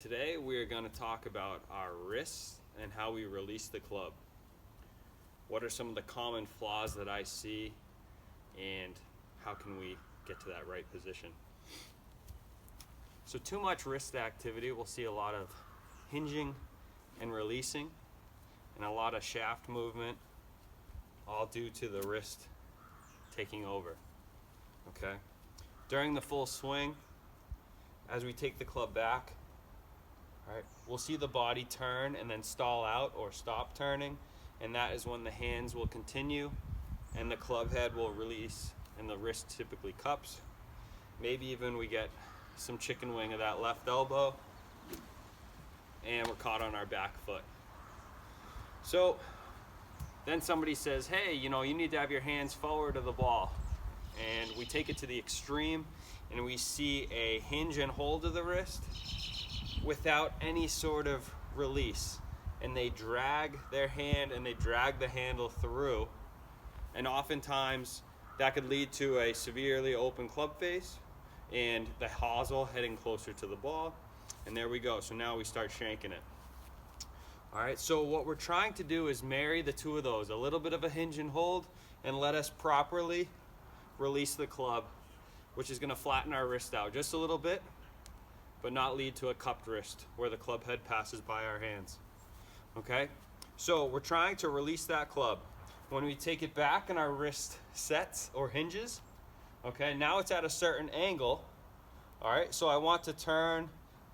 Today we are going to talk about our wrists and how we release the club. What are some of the common flaws that I see, and how can we get to that right position? So too much wrist activity, we'll see a lot of hinging and releasing and a lot of shaft movement, all due to the wrist taking over. Okay? During the full swing, as we take the club back, all right, we'll see the body turn and then stall out or stop turning, and that is when the hands will continue and the club head will release and the wrist typically cups. Maybe even we get some chicken wing of that left elbow and we're caught on our back foot. So then somebody says, hey, you need to have your hands forward of the ball. And we take it to the extreme and we see a hinge and hold of the wrist without any sort of release, and they drag their hand and they drag the handle through, and oftentimes that could lead to a severely open club face and the hosel heading closer to the ball, and there we go. So now we start shanking it. All right, so what we're trying to do is marry the two of those, a little bit of a hinge and hold, and let us properly release the club, which is going to flatten our wrist out just a little bit, but not lead to a cupped wrist where the club head passes by our hands. Okay, so we're trying to release that club. When we take it back and our wrist sets or hinges, okay, now it's at a certain angle. All right, so I want to turn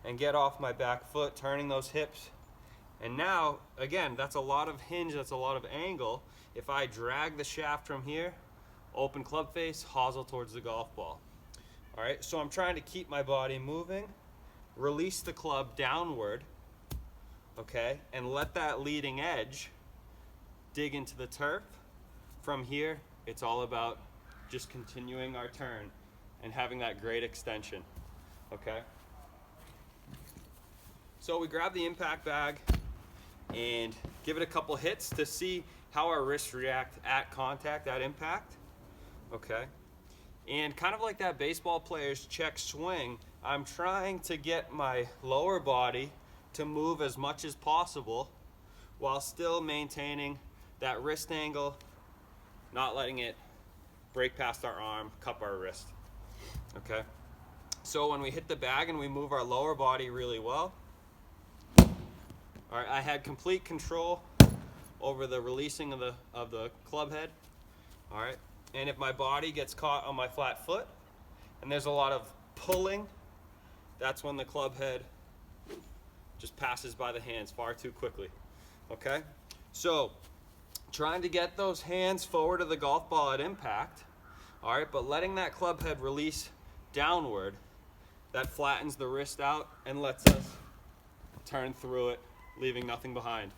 and get off my back foot, turning those hips. And now, again, that's a lot of hinge, that's a lot of angle. If I drag the shaft from here, open club face, hosel towards the golf ball. All right, so I'm trying to keep my body moving, release the club downward, okay, and let that leading edge dig into the turf. From here, it's all about just continuing our turn and having that great extension, okay? So we grab the impact bag and give it a couple hits to see how our wrists react at contact, at impact, okay? And kind of like that baseball player's check swing, I'm trying to get my lower body to move as much as possible while still maintaining that wrist angle, not letting it break past our arm, cup our wrist. Okay? So when we hit the bag and we move our lower body really well, all right, I had complete control over the releasing of the club head. All right? And if my body gets caught on my flat foot and there's a lot of pulling, that's when the club head just passes by the hands far too quickly. Okay? So, trying to get those hands forward of the golf ball at impact, all right, but letting that club head release downward, that flattens the wrist out and lets us turn through it, leaving nothing behind.